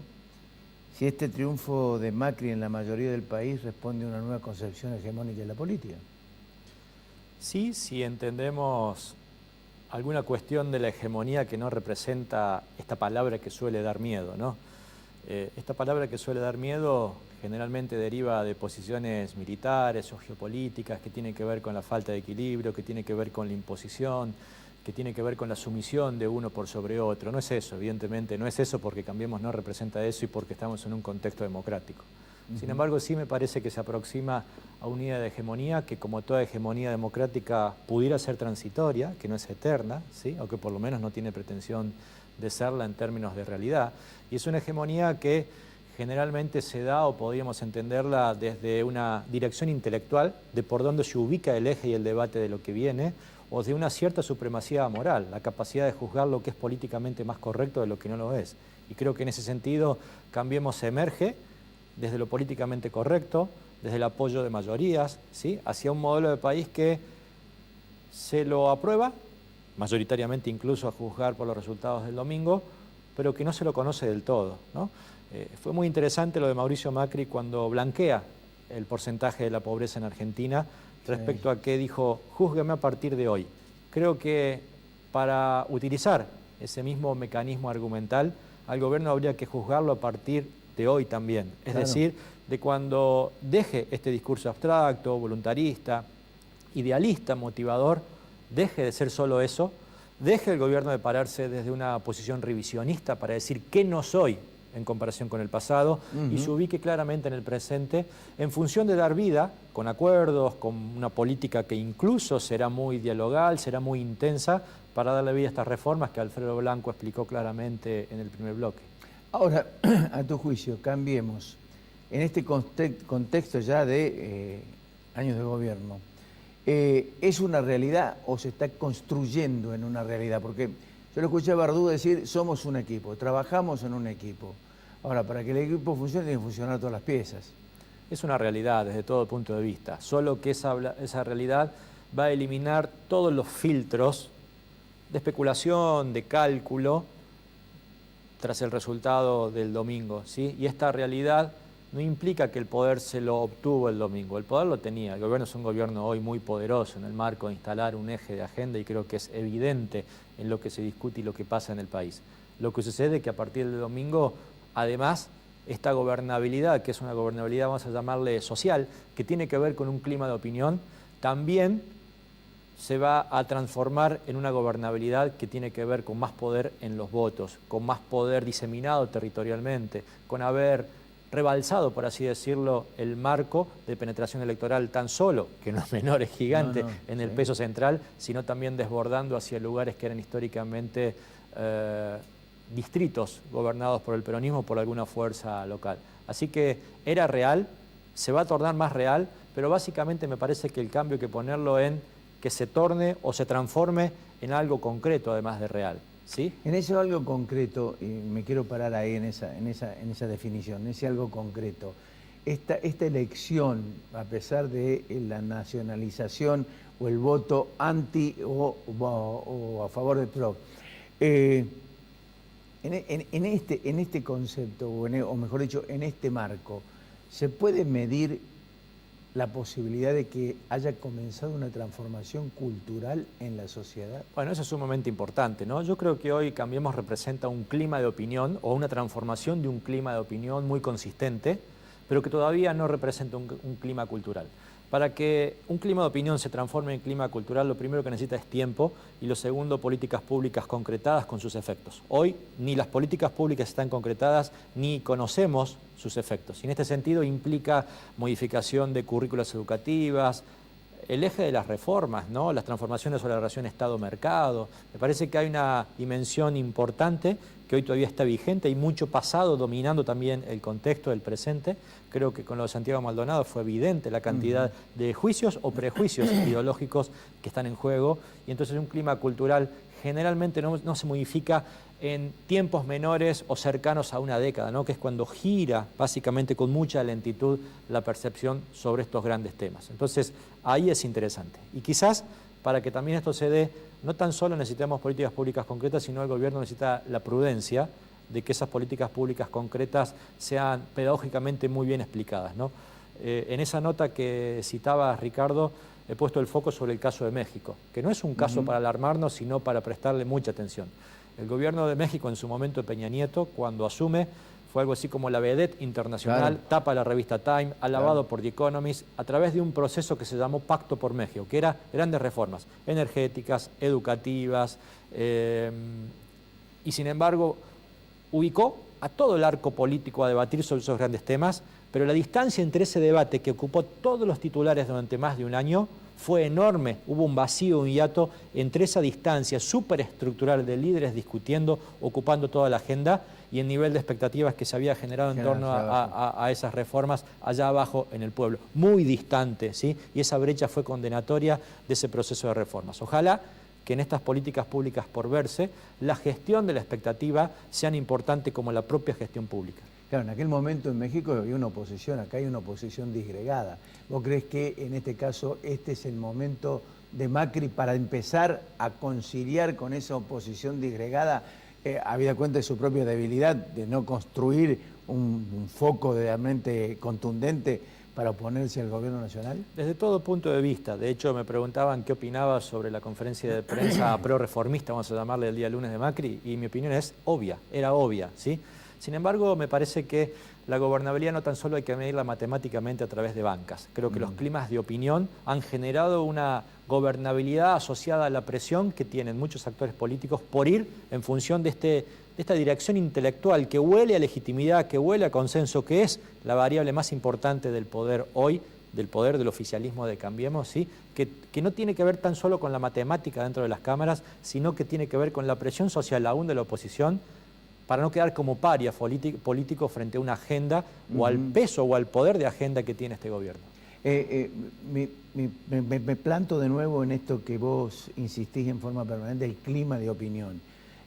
si este triunfo de Macri en la mayoría del país responde a una nueva concepción hegemónica de la política. Sí, si entendemos alguna cuestión de la hegemonía que no representa esta palabra que suele dar miedo, ¿no? Esta palabra que suele dar miedo generalmente deriva de posiciones militares o geopolíticas que tienen que ver con la falta de equilibrio, que tiene que ver con la imposición, que tiene que ver con la sumisión de uno por sobre otro. No es eso, evidentemente, no es eso, porque Cambiemos no representa eso y porque estamos en un contexto democrático. Sin embargo, sí me parece que se aproxima a una idea de hegemonía que, como toda hegemonía democrática, pudiera ser transitoria, que no es eterna, ¿sí? O que por lo menos no tiene pretensión de serla en términos de realidad. Y es una hegemonía que generalmente se da, o podríamos entenderla desde una dirección intelectual, de por dónde se ubica el eje y el debate de lo que viene, o de una cierta supremacía moral, la capacidad de juzgar lo que es políticamente más correcto de lo que no lo es. Y creo que en ese sentido Cambiemos emerge desde lo políticamente correcto, desde el apoyo de mayorías, ¿sí? Hacia un modelo de país que se lo aprueba, mayoritariamente incluso a juzgar por los resultados del domingo, pero que no se lo conoce del todo, ¿no? Fue muy interesante lo de Mauricio Macri cuando blanquea el porcentaje de la pobreza en Argentina respecto a que dijo, júzgueme a partir de hoy. Creo que para utilizar ese mismo mecanismo argumental, al gobierno habría que juzgarlo a partir de hoy también. Es decir, de cuando deje este discurso abstracto, voluntarista, idealista, motivador, deje de ser solo eso, deje el gobierno de pararse desde una posición revisionista para decir qué no soy en comparación con el pasado, y se ubique claramente en el presente en función de dar vida, con acuerdos, con una política que incluso será muy dialogal, será muy intensa, para darle vida a estas reformas que Alfredo Blanco explicó claramente en el primer bloque. Ahora, a tu juicio, Cambiemos, en este contexto ya de años de gobierno, ¿es una realidad o se está construyendo en una realidad? Porque yo lo escuché a Bardú decir, somos un equipo, trabajamos en un equipo. Ahora, para que el equipo funcione, tienen que funcionar todas las piezas. Es una realidad desde todo punto de vista, solo que esa realidad va a eliminar todos los filtros de especulación, de cálculo, tras el resultado del domingo, ¿sí? Y esta realidad no implica que el poder se lo obtuvo el domingo, el poder lo tenía. El gobierno es un gobierno hoy muy poderoso en el marco de instalar un eje de agenda, y creo que es evidente en lo que se discute y lo que pasa en el país. Lo que sucede es que a partir del domingo, además, esta gobernabilidad, que es una gobernabilidad, vamos a llamarle social, que tiene que ver con un clima de opinión, también se va a transformar en una gobernabilidad que tiene que ver con más poder en los votos, con más poder diseminado territorialmente, con haber rebalsado, por así decirlo, el marco de penetración electoral tan solo, que no es menor, es gigante, en el peso central, sino también desbordando hacia lugares que eran históricamente distritos gobernados por el peronismo, por alguna fuerza local. Así que era real, se va a tornar más real, pero básicamente me parece que el cambio hay que ponerlo en que se torne o se transforme en algo concreto, además de real, ¿sí? En ese algo concreto, y me quiero parar ahí en esa definición, en ese algo concreto, esta elección, a pesar de la nacionalización o el voto anti o a favor del PRO, en este concepto, o mejor dicho, en este marco, ¿se puede medir la posibilidad de que haya comenzado una transformación cultural en la sociedad? Bueno, eso es sumamente importante, ¿no? Yo creo que hoy Cambiemos representa un clima de opinión o una transformación de un clima de opinión muy consistente, pero que todavía no representa un clima cultural. Para que un clima de opinión se transforme en clima cultural, lo primero que necesita es tiempo, y lo segundo, políticas públicas concretadas con sus efectos. Hoy ni las políticas públicas están concretadas ni conocemos sus efectos. Y en este sentido implica modificación de currículas educativas, el eje de las reformas, ¿no? Las transformaciones sobre la relación Estado-mercado. Me parece que hay una dimensión importante que hoy todavía está vigente, hay mucho pasado dominando también el contexto del presente. Creo que con lo de Santiago Maldonado fue evidente la cantidad de juicios o prejuicios ideológicos que están en juego, y entonces un clima cultural generalmente no se modifica en tiempos menores o cercanos a una década, ¿no? Que es cuando gira básicamente con mucha lentitud la percepción sobre estos grandes temas. Entonces ahí es interesante, y quizás para que también esto se dé, no tan solo necesitamos políticas públicas concretas, sino el gobierno necesita la prudencia de que esas políticas públicas concretas sean pedagógicamente muy bien explicadas, ¿no? En esa nota que citaba Ricardo, he puesto el foco sobre el caso de México, que no es un caso para alarmarnos, sino para prestarle mucha atención. El gobierno de México en su momento de Peña Nieto, cuando asume, fue algo así como la vedette internacional, tapa la revista Time, alabado por The Economist, a través de un proceso que se llamó Pacto por México, que era grandes reformas energéticas, educativas, y sin embargo ubicó a todo el arco político a debatir sobre esos grandes temas, pero la distancia entre ese debate que ocupó todos los titulares durante más de un año fue enorme. Hubo un vacío, un hiato entre esa distancia superestructural de líderes discutiendo, ocupando toda la agenda, y el nivel de expectativas que se había generado en torno a esas reformas allá abajo en el pueblo. Muy distante, ¿sí? Y esa brecha fue condenatoria de ese proceso de reformas. Ojalá que en estas políticas públicas por verse, la gestión de la expectativa sea tan importante como la propia gestión pública. Claro, en aquel momento en México había una oposición, acá hay una oposición disgregada. ¿Vos crees que en este caso este es el momento de Macri para empezar a conciliar con esa oposición disgregada, habida cuenta de su propia debilidad, de no construir un foco realmente contundente para oponerse al gobierno nacional? Desde todo punto de vista. De hecho, me preguntaban qué opinaba sobre la conferencia de prensa pro-reformista, vamos a llamarle el día lunes de Macri, y mi opinión es obvia, era obvia, ¿sí? Sin embargo, me parece que la gobernabilidad no tan solo hay que medirla matemáticamente a través de bancas. Creo que los climas de opinión han generado una gobernabilidad asociada a la presión que tienen muchos actores políticos por ir en función de esta dirección intelectual que huele a legitimidad, que huele a consenso, que es la variable más importante del poder hoy, del poder del oficialismo de Cambiemos, ¿sí? que no tiene que ver tan solo con la matemática dentro de las cámaras, sino que tiene que ver con la presión social aún de la oposición, para no quedar como paria político frente a una agenda o al peso o al poder de agenda que tiene este gobierno. Me planto de nuevo en esto que vos insistís en forma permanente, el clima de opinión.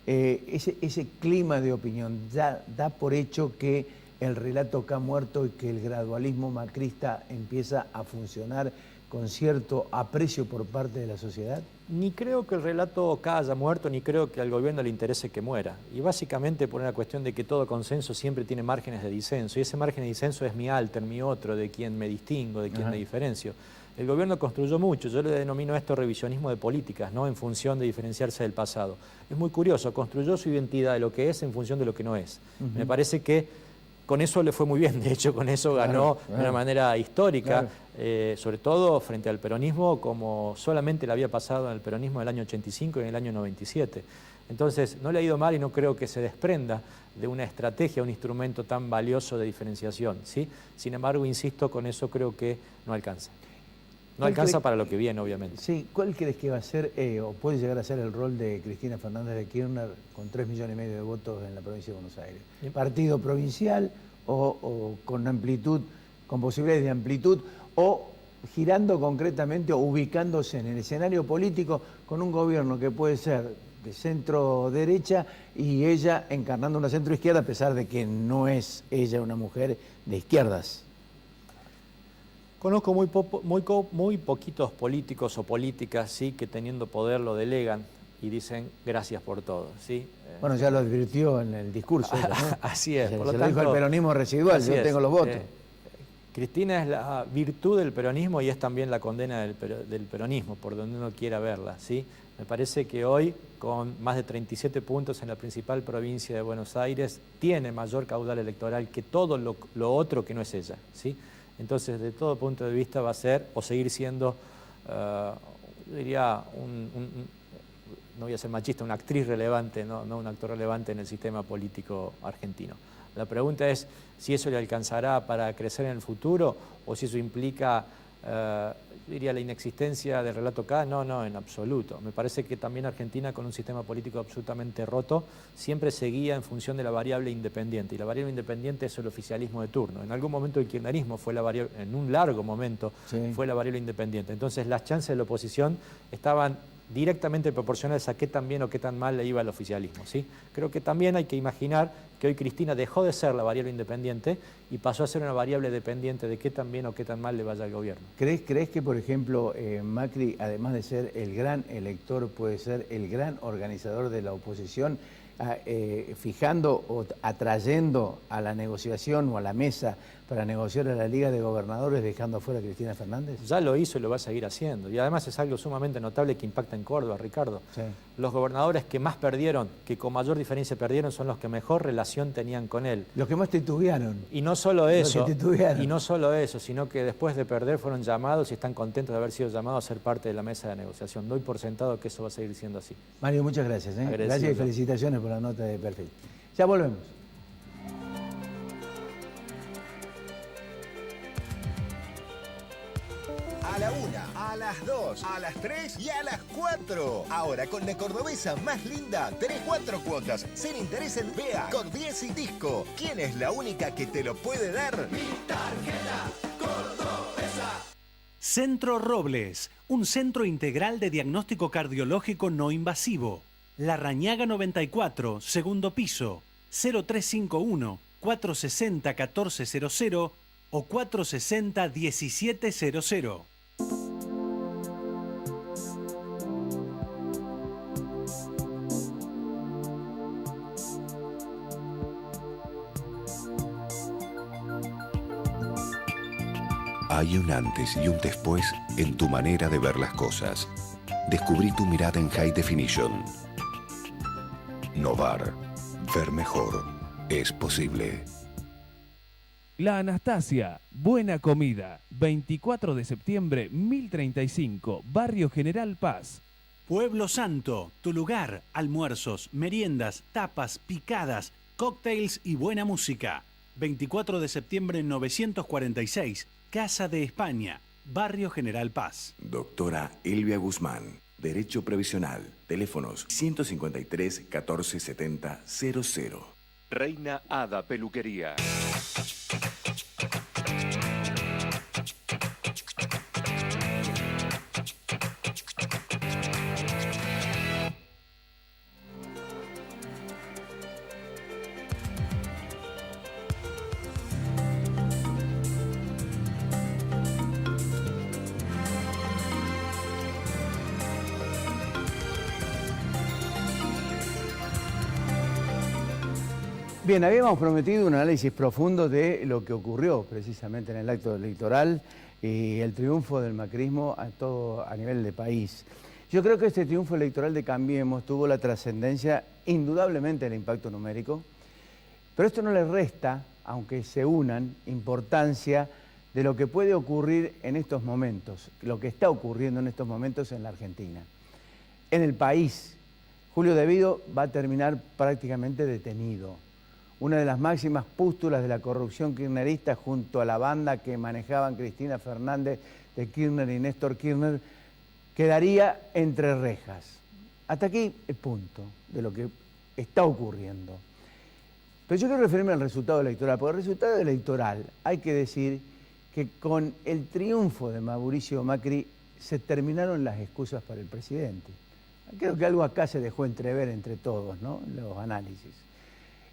Ese clima de opinión ya da por hecho que el relato K ha muerto y que el gradualismo macrista empieza a funcionar con cierto aprecio por parte de la sociedad? Ni creo que el relato K haya muerto, ni creo que al gobierno le interese que muera. Y básicamente por una cuestión de que todo consenso siempre tiene márgenes de disenso. Y ese margen de disenso es mi alter, mi otro, de quien me distingo, de quien me diferencio. El gobierno construyó mucho, yo le denomino esto revisionismo de políticas, ¿no? En función de diferenciarse del pasado. Es muy curioso, construyó su identidad de lo que es en función de lo que no es. Me parece que con eso le fue muy bien, de hecho con eso ganó de una manera histórica, sobre todo frente al peronismo, como solamente le había pasado en el peronismo del año 85 y en el año 97. Entonces no le ha ido mal y no creo que se desprenda de una estrategia, un instrumento tan valioso de diferenciación, ¿sí? Sin embargo, insisto, con eso creo que no alcanza. No alcanza para lo que viene, obviamente. Sí, ¿cuál crees que va a ser o puede llegar a ser el rol de Cristina Fernández de Kirchner con 3,5 millones de votos en la provincia de Buenos Aires? ¿Partido provincial o con amplitud, con posibilidades de amplitud, o girando concretamente o ubicándose en el escenario político con un gobierno que puede ser de centro derecha y ella encarnando una centro izquierda, a pesar de que no es ella una mujer de izquierdas? Conozco muy poquitos políticos o políticas, ¿sí?, que teniendo poder lo delegan y dicen gracias por todo, ¿sí? Bueno, ya lo advirtió en el discurso. ¿no? Así es. Se lo dijo el peronismo residual, yo tengo los votos. Cristina es la virtud del peronismo y es también la condena del peronismo, por donde uno quiera verla, ¿sí? Me parece que hoy, con más de 37 puntos en la principal provincia de Buenos Aires, tiene mayor caudal electoral que todo lo otro que no es ella, ¿sí? Entonces, de todo punto de vista va a ser, o seguir siendo, diría, no voy a ser machista, una actriz relevante, no un actor relevante en el sistema político argentino. La pregunta es si eso le alcanzará para crecer en el futuro o si eso implica, diría, la inexistencia del relato K. No, en absoluto. Me parece que también Argentina, con un sistema político absolutamente roto, siempre seguía en función de la variable independiente. Y la variable independiente es el oficialismo de turno. En algún momento el kirchnerismo fue la variable, en un largo momento fue la variable independiente. Entonces las chances de la oposición estaban directamente proporcionales a qué tan bien o qué tan mal le iba al oficialismo, ¿sí? Creo que también hay que imaginar que hoy Cristina dejó de ser la variable independiente y pasó a ser una variable dependiente de qué tan bien o qué tan mal le vaya al gobierno. ¿Crees que, por ejemplo, Macri, además de ser el gran elector, puede ser el gran organizador de la oposición fijando o atrayendo a la negociación o a la mesa para negociar a la Liga de Gobernadores dejando afuera a Cristina Fernández? Ya lo hizo y lo va a seguir haciendo. Y además es algo sumamente notable que impacta en Córdoba, Ricardo. Sí. Los gobernadores que más perdieron, que con mayor diferencia perdieron, son los que mejor relación tenían con él. Los que más titubearon. Y no solo eso, titubearon. y no solo eso, sino que después de perder fueron llamados y están contentos de haber sido llamados a ser parte de la mesa de negociación. Doy por sentado que eso va a seguir siendo así. Mario, muchas gracias. Gracias y felicitaciones por la nota de perfil. Ya volvemos. A la 1, a las 2, a las 3 y a las 4. Ahora con la cordobesa más linda, tenés 4 cuotas, sin interés en BEA, Cor10 y Disco. ¿Quién es la única que te lo puede dar? Mi tarjeta cordobesa. Centro Robles, un centro integral de diagnóstico cardiológico no invasivo. La Rañaga 94, segundo piso, 0351 460 1400 o 460 1700. Hay un antes y un después en tu manera de ver las cosas. Descubrí tu mirada en High Definition. Novar. Ver mejor. Es posible. La Anastasia, buena comida, 24 de septiembre, 1035, Barrio General Paz. Pueblo Santo, tu lugar, almuerzos, meriendas, tapas, picadas, cócteles y buena música. 24 de septiembre 946, Casa de España, Barrio General Paz. Doctora Elvia Guzmán, Derecho Previsional, teléfonos 153 1470 00. Reina Hada Peluquería. Bien, habíamos prometido un análisis profundo de lo que ocurrió precisamente en el acto electoral y el triunfo del macrismo a nivel de país. Yo creo que este triunfo electoral de Cambiemos tuvo la trascendencia, indudablemente, del impacto numérico, pero esto no le resta, aunque se unan, importancia de lo que puede ocurrir en estos momentos, lo que está ocurriendo en estos momentos en la Argentina. En el país, Julio De Vido va a terminar prácticamente detenido. Una de las máximas pústulas de la corrupción kirchnerista junto a la banda que manejaban Cristina Fernández de Kirchner y Néstor Kirchner quedaría entre rejas. Hasta aquí el punto de lo que está ocurriendo. Pero yo quiero referirme al resultado electoral, porque el resultado electoral hay que decir que con el triunfo de Mauricio Macri se terminaron las excusas para el presidente. Creo que algo acá se dejó entrever entre todos, ¿no? Los análisis.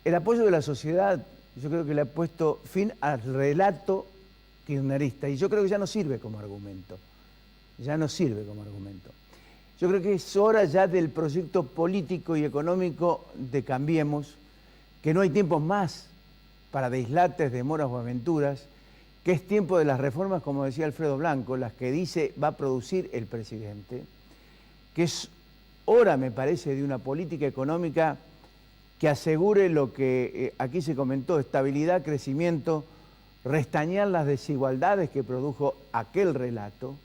El apoyo de la sociedad, yo creo que le ha puesto fin al relato kirchnerista y yo creo que ya no sirve como argumento. Ya no sirve como argumento. Yo creo que es hora ya del proyecto político y económico de Cambiemos, que no hay tiempo más para dislates, demoras o aventuras, que es tiempo de las reformas, como decía Alfredo Blanco, las que dice va a producir el presidente, que es hora, me parece, de una política económica que asegure lo que aquí se comentó, estabilidad, crecimiento, restañar las desigualdades que produjo aquel relato,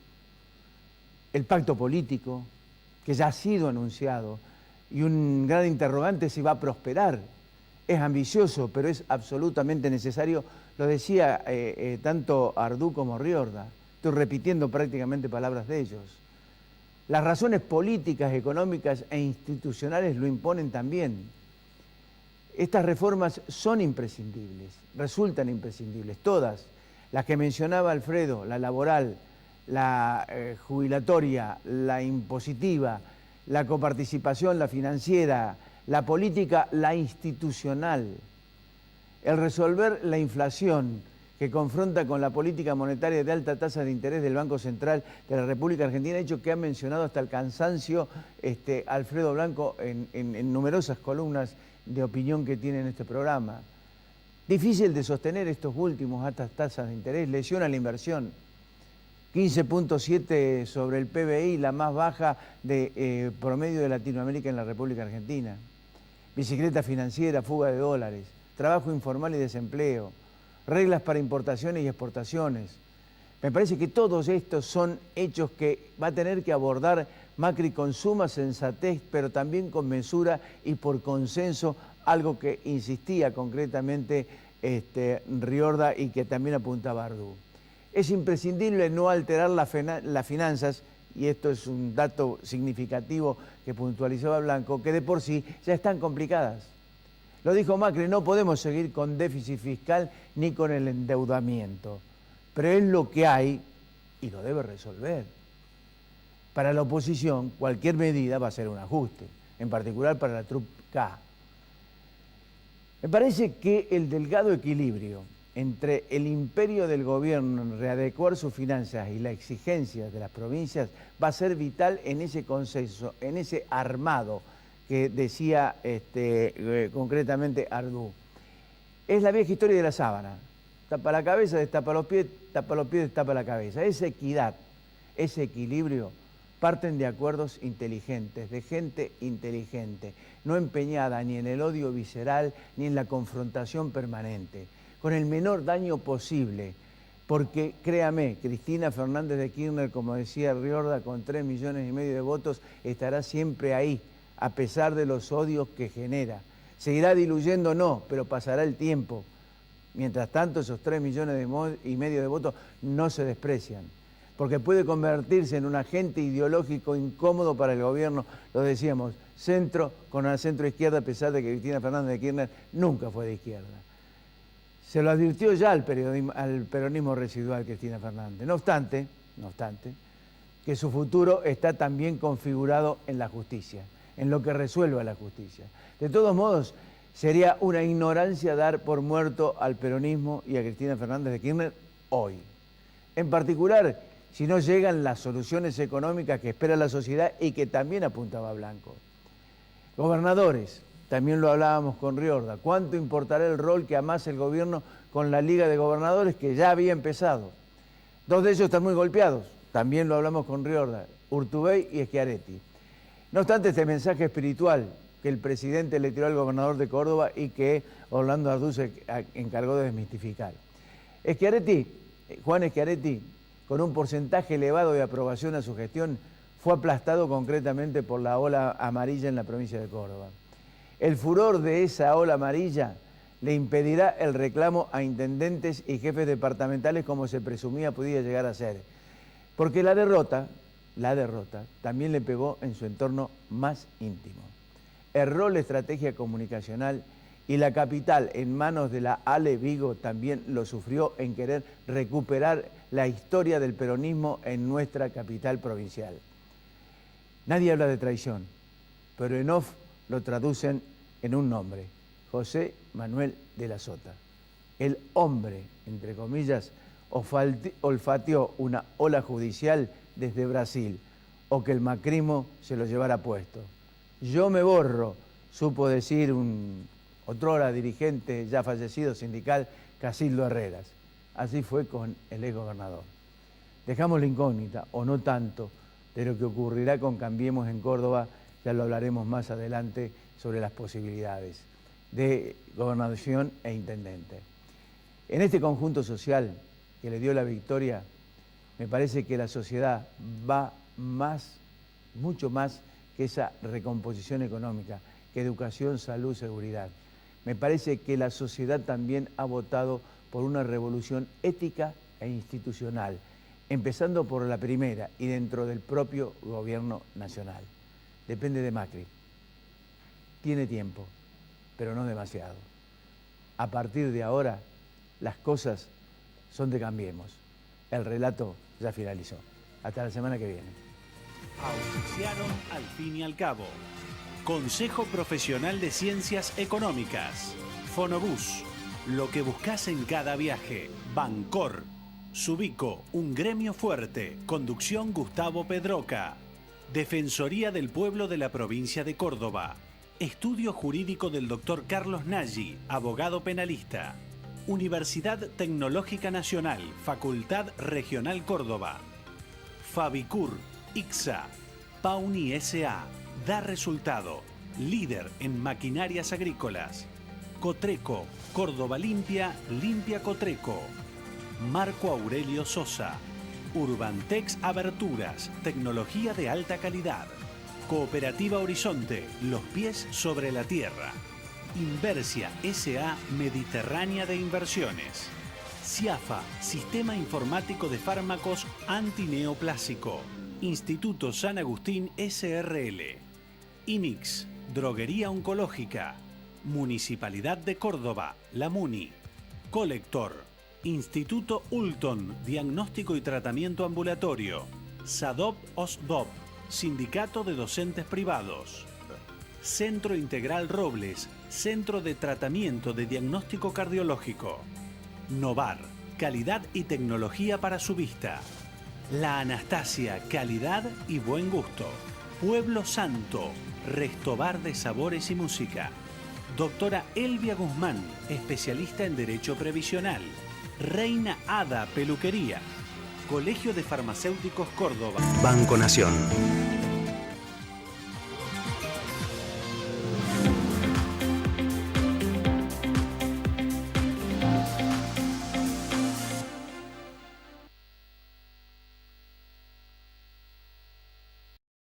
el pacto político, que ya ha sido anunciado, y un gran interrogante si va a prosperar. Es ambicioso, pero es absolutamente necesario, lo decía tanto Ardú como Riorda, estoy repitiendo prácticamente palabras de ellos. Las razones políticas, económicas e institucionales lo imponen también. Estas reformas son imprescindibles, resultan imprescindibles, todas. Las que mencionaba Alfredo, la laboral, la jubilatoria, la impositiva, la coparticipación, la financiera, la política, la institucional. El resolver la inflación, que confronta con la política monetaria de alta tasa de interés del Banco Central de la República Argentina, hecho que ha mencionado hasta el cansancio Alfredo Blanco en numerosas columnas de opinión que tiene en este programa. Difícil de sostener estos últimos altas tasas de interés, lesiona la inversión. 15.7 sobre el PBI, la más baja de promedio de Latinoamérica en la República Argentina. Bicicleta financiera, fuga de dólares, trabajo informal y desempleo, reglas para importaciones y exportaciones. Me parece que todos estos son hechos que va a tener que abordar Macri con suma sensatez, pero también con mesura y por consenso, algo que insistía concretamente Riorda y que también apuntaba Ardú. Es imprescindible no alterar las finanzas, y esto es un dato significativo que puntualizaba Blanco, que de por sí ya están complicadas. Lo dijo Macri, no podemos seguir con déficit fiscal ni con el endeudamiento, pero es lo que hay y lo debe resolver. Para la oposición, cualquier medida va a ser un ajuste, en particular para la TRUP K. Me parece que el delgado equilibrio entre el imperio del gobierno en readecuar sus finanzas y la exigencia de las provincias va a ser vital en ese consenso, en ese armado que decía concretamente Ardú. Es la vieja historia de la sábana. Tapa la cabeza, destapa los pies, destapa la cabeza. Esa equidad, ese equilibrio parten de acuerdos inteligentes, de gente inteligente, no empeñada ni en el odio visceral ni en la confrontación permanente, con el menor daño posible, porque créame, Cristina Fernández de Kirchner, como decía Riorda, con 3,5 millones de votos, estará siempre ahí, a pesar de los odios que genera. Seguirá diluyendo, no, pero pasará el tiempo. Mientras tanto, esos 3,5 millones de votos no se desprecian, porque puede convertirse en un agente ideológico incómodo para el gobierno, lo decíamos, centro con una centro-izquierda, a pesar de que Cristina Fernández de Kirchner nunca fue de izquierda. Se lo advirtió ya al peronismo residual Cristina Fernández. No obstante, que su futuro está también configurado en la justicia, en lo que resuelva la justicia. De todos modos, sería una ignorancia dar por muerto al peronismo y a Cristina Fernández de Kirchner hoy. En particular, si no llegan las soluciones económicas que espera la sociedad y que también apuntaba Blanco. Gobernadores. También lo hablábamos con Riorda. ¿Cuánto importará el rol que amase el gobierno con la Liga de Gobernadores que ya había empezado? 2 de ellos están muy golpeados. También lo hablamos con Riorda, Urtubey y Schiaretti. No obstante, este mensaje espiritual que el presidente le tiró al gobernador de Córdoba y que Orlando Ardú se encargó de desmistificar. Juan Schiaretti, con un porcentaje elevado de aprobación a su gestión, fue aplastado concretamente por la ola amarilla en la provincia de Córdoba. El furor de esa ola amarilla le impedirá el reclamo a intendentes y jefes departamentales como se presumía podía llegar a ser. Porque la derrota también le pegó en su entorno más íntimo. Erró la estrategia comunicacional y la capital en manos de la Ale Vigo también lo sufrió en querer recuperar la historia del peronismo en nuestra capital provincial. Nadie habla de traición, pero en off lo traducen en un nombre, José Manuel de la Sota. El hombre, entre comillas, olfateó una ola judicial desde Brasil, o que el macrismo se lo llevara puesto. Yo me borro, supo decir un otrora dirigente ya fallecido sindical, Casildo Herreras. Así fue con el exgobernador. Dejamos la incógnita, o no tanto, de lo que ocurrirá con Cambiemos en Córdoba. Ya lo hablaremos más adelante sobre las posibilidades de gobernación e intendente. En este conjunto social que le dio la victoria, me parece que la sociedad va mucho más que esa recomposición económica, que educación, salud, seguridad. Me parece que la sociedad también ha votado por una revolución ética e institucional, empezando por la primera y dentro del propio gobierno nacional. Depende de Macri. Tiene tiempo, pero no demasiado. A partir de ahora, las cosas son de Cambiemos. El relato ya finalizó. Hasta la semana que viene. Auspiciaron Al Fin y Al Cabo. Consejo Profesional de Ciencias Económicas. Fonobús. lo que buscas en cada viaje. Bancor. Subico, un gremio fuerte. Conducción Gustavo Pedroca. Defensoría del Pueblo de la Provincia de Córdoba. Estudio jurídico del Dr. Carlos Nagy, abogado penalista. Universidad Tecnológica Nacional, Facultad Regional Córdoba. Fabicur, ICSA, Pauni S.A., da resultado, líder en maquinarias agrícolas. Cotreco, Córdoba Limpia, Limpia Cotreco. Marco Aurelio Sosa, Urbantex Aberturas, tecnología de alta calidad. Cooperativa Horizonte, los pies sobre la tierra. Inversia S.A. Mediterránea de Inversiones. CIAFA, Sistema Informático de Fármacos Antineoplásico. Instituto San Agustín S.R.L. INIX, Droguería Oncológica. Municipalidad de Córdoba, La Muni. Colector, Instituto Ulton, Diagnóstico y Tratamiento Ambulatorio. SADOP OSDOP, Sindicato de Docentes Privados. Centro Integral Robles, Centro de Tratamiento de Diagnóstico Cardiológico. Novar, calidad y tecnología para su vista. La Anastasia, calidad y buen gusto. Pueblo Santo, Restobar de Sabores y Música. Doctora Elvia Guzmán, especialista en Derecho Previsional. Reina Ada Peluquería. Colegio de Farmacéuticos Córdoba. Banco Nación.